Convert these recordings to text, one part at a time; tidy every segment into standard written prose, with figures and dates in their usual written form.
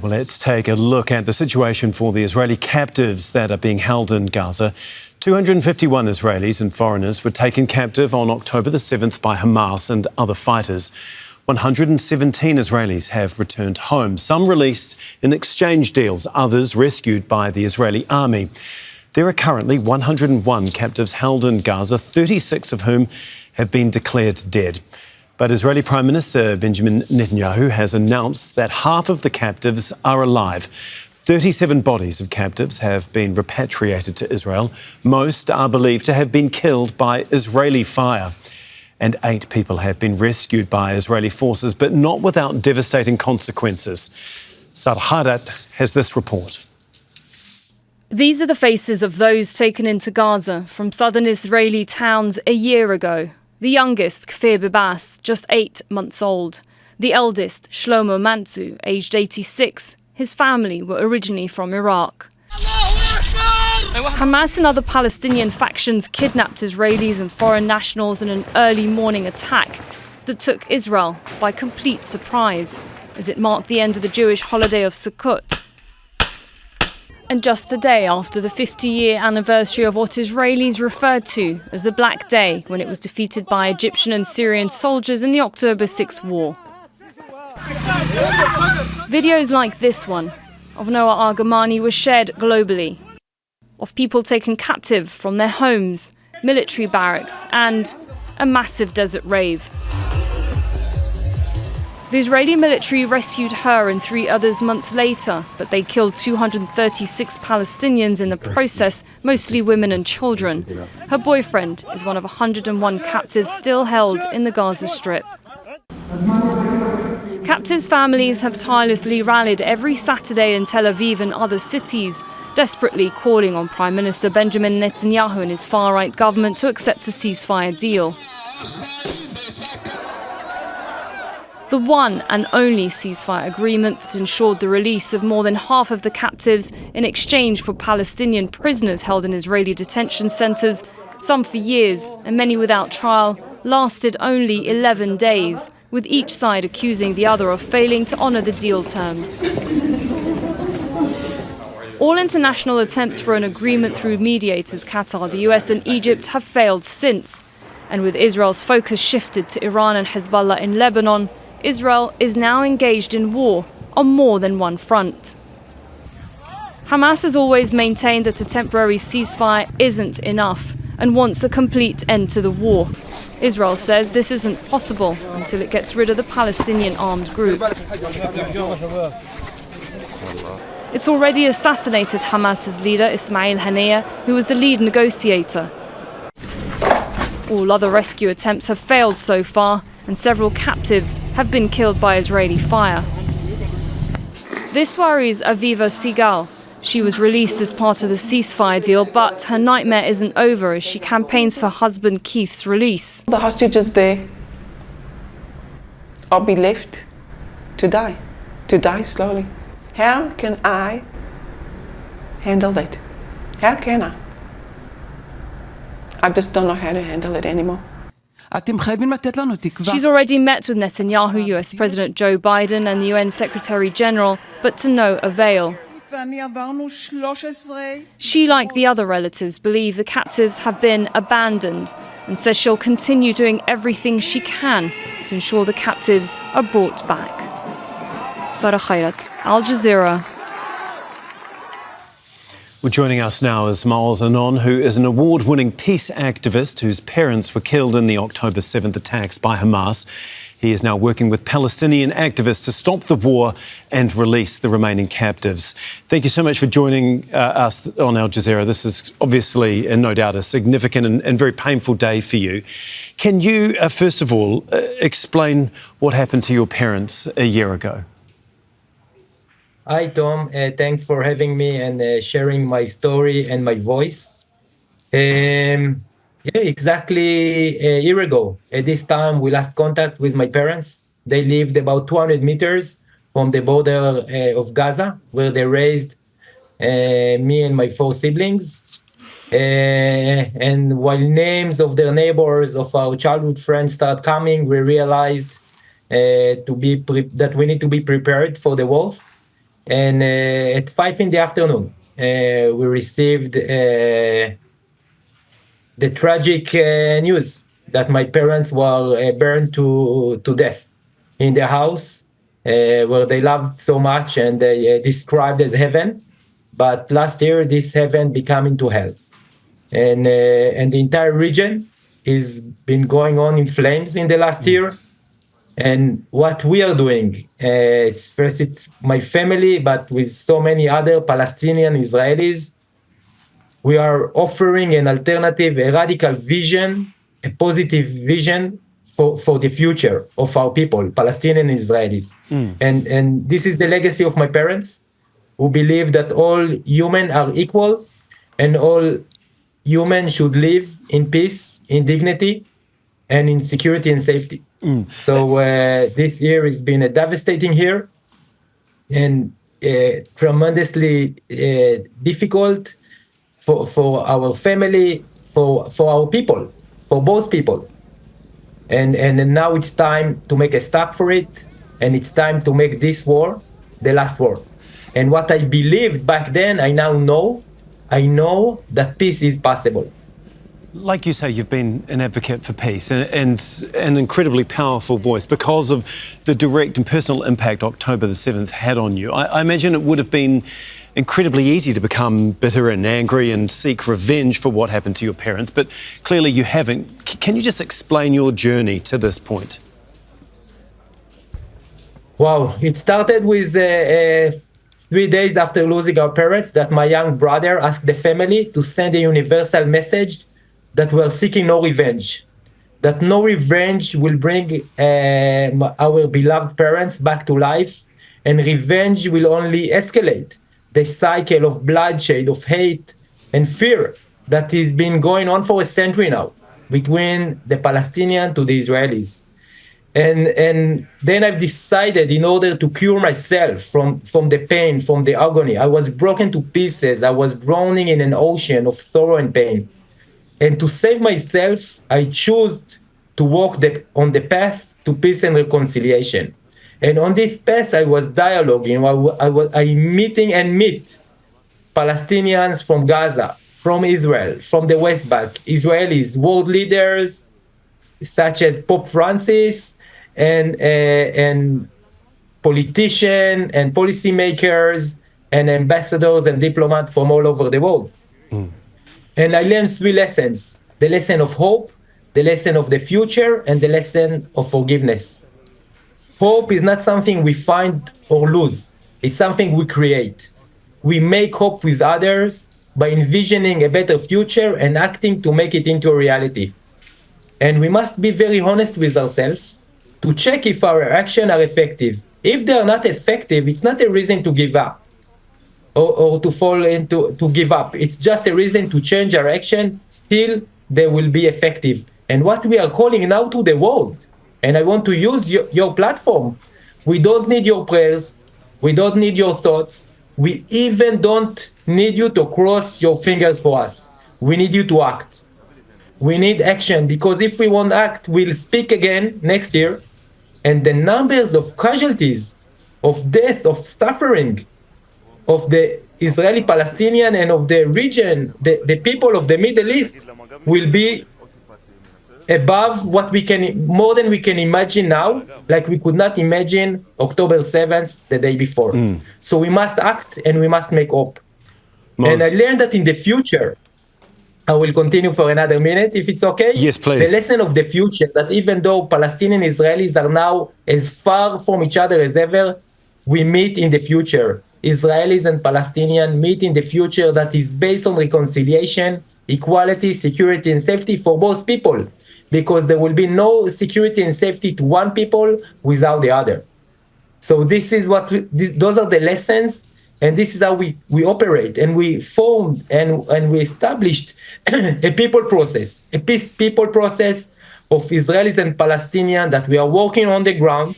Well, let's take a look at the situation for the Israeli captives that are being held in Gaza. 251 Israelis and foreigners were taken captive on October the 7th by Hamas and other fighters. 117 Israelis have returned home, some released in exchange deals, others rescued by the Israeli army. There are currently 101 captives held in Gaza, 36 of whom have been declared dead. But Israeli Prime Minister Benjamin Netanyahu has announced that half of the captives are alive. 37 bodies of captives have been repatriated to Israel. Most are believed to have been killed by Israeli fire. And 8 people have been rescued by Israeli forces, but not without devastating consequences. Sara Khairat has this report. These are the faces of those taken into Gaza from southern Israeli towns a year ago. The youngest, Kfir Bibas, just 8 months old. The eldest, Shlomo Mantzu, aged 86. His family were originally from Iraq. Hamas and other Palestinian factions kidnapped Israelis and foreign nationals in an early morning attack that took Israel by complete surprise, as it marked the end of the Jewish holiday of Sukkot. And just a day after the 50-year anniversary of what Israelis referred to as the Black Day, when it was defeated by Egyptian and Syrian soldiers in the October 6 war. Videos like this one of Noah Argamani were shared globally, of people taken captive from their homes, military barracks, and a massive desert rave. The Israeli military rescued her and 3 others months later, but they killed 236 Palestinians in the process, mostly women and children. Her boyfriend is one of 101 captives still held in the Gaza Strip. Captives' families have tirelessly rallied every Saturday in Tel Aviv and other cities, desperately calling on Prime Minister Benjamin Netanyahu and his far-right government to accept a ceasefire deal. The one and only ceasefire agreement that ensured the release of more than half of the captives in exchange for Palestinian prisoners held in Israeli detention centres, some for years and many without trial, lasted only 11 days, with each side accusing the other of failing to honour the deal terms. All international attempts for an agreement through mediators, Qatar, the US and Egypt, have failed since. And with Israel's focus shifted to Iran and Hezbollah in Lebanon, Israel is now engaged in war on more than one front. Hamas has always maintained that a temporary ceasefire isn't enough and wants a complete end to the war. Israel says this isn't possible until it gets rid of the Palestinian armed group. It's already assassinated Hamas's leader, Ismail Haniyeh, who was the lead negotiator. All other rescue attempts have failed so far, and several captives have been killed by Israeli fire. This worries Aviva Sigal. She was released as part of the ceasefire deal, but her nightmare isn't over as she campaigns for husband Keith's release. The hostages there are be left to die slowly. How can I handle that? How can I? I just don't know how to handle it anymore. She's already met with Netanyahu, US President Joe Biden and the UN Secretary General, but to no avail. She, like the other relatives, believe the captives have been abandoned and says she'll continue doing everything she can to ensure the captives are brought back. Sara Khairat, Al Jazeera. Well, joining us now is Maoz Inon, who is an award-winning peace activist whose parents were killed in the October 7th attacks by Hamas. He is now working with Palestinian activists to stop the war and release the remaining captives. Thank you so much for joining us on Al Jazeera. This is obviously, and no doubt, a significant and very painful day for you. Can you, first of all, explain what happened to your parents a year ago? Hi, Tom. Thanks for having me and sharing my story and my voice. Exactly a year ago, at this time, we lost contact with my parents. They lived about 200 meters from the border of Gaza, where they raised me and my 4 siblings. And while names of their neighbors, of our childhood friends start coming, we realized that we need to be prepared for the war. And at 5 p.m, we received the tragic news that my parents were burned to death in their house, where they loved so much and they described as heaven. But last year, this heaven became into hell. And the entire region has been going on in flames in the last year. And what we are doing, it's my family, but with so many other Palestinian Israelis, we are offering an alternative, a radical vision, a positive vision for the future of our people, Palestinian Israelis. And this is the legacy of my parents, who believe that all humans are equal and all humans should live in peace, in dignity, and in security and safety. So this year has been a devastating year and tremendously difficult for our family, for our people, for both people. And now it's time to make a stop for it, and it's time to make this war the last war. And what I believed back then, I now know. I know that peace is possible. Like you say, you've been an advocate for peace and an incredibly powerful voice because of the direct and personal impact October the 7th had on you. I imagine it would have been incredibly easy to become bitter and angry and seek revenge for what happened to your parents, but clearly you haven't. Can you just explain your journey to this point? Wow, it started with 3 days after losing our parents that my young brother asked the family to send a universal message that we are seeking no revenge, that no revenge will bring our beloved parents back to life, and revenge will only escalate the cycle of bloodshed, of hate and fear that has been going on for a century now between the Palestinians to the Israelis. And then I've decided, in order to cure myself from the pain, from the agony, I was broken to pieces. I was drowning in an ocean of sorrow and pain. And to save myself, I chose to walk on the path to peace and reconciliation. And on this path, I was dialoguing. I meet Palestinians from Gaza, from Israel, from the West Bank, Israelis, world leaders such as Pope Francis, and politicians and policymakers and ambassadors and diplomats from all over the world. And I learned 3 lessons: the lesson of hope, the lesson of the future, and the lesson of forgiveness. Hope is not something we find or lose. It's something we create. We make hope with others by envisioning a better future and acting to make it into a reality. And we must be very honest with ourselves to check if our actions are effective. If they are not effective, it's not a reason to give up or to give up. It's just a reason to change our action till they will be effective. And what we are calling now to the world, and I want to use your platform, we don't need your prayers, we don't need your thoughts, we even don't need you to cross your fingers for us. We need you to act. We need action, because if we won't act, we'll speak again next year, and the numbers of casualties, of death, of suffering, of the Israeli-Palestinian and of the region, the people of the Middle East, will be above what we can, more than we can imagine now, like we could not imagine October 7th, the day before. So we must act and we must make hope. Maoz. And I learned that in the future, I will continue for another minute, if it's okay. Yes, please. The lesson of the future, that even though Palestinian and Israelis are now as far from each other as ever, we meet in the future. Israelis and Palestinians meet in the future that is based on reconciliation, equality, security, and safety for both people, because there will be no security and safety to one people without the other. So this is those are the lessons, and this is how we operate. And we formed and we established a people process, a peace people process of Israelis and Palestinians that we are working on the ground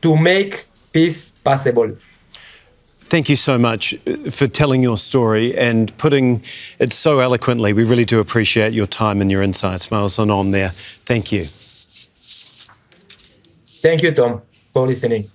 to make peace possible. Thank you so much for telling your story and putting it so eloquently. We really do appreciate your time and your insights. Maoz Inon there. Thank you. Thank you, Tom, for listening.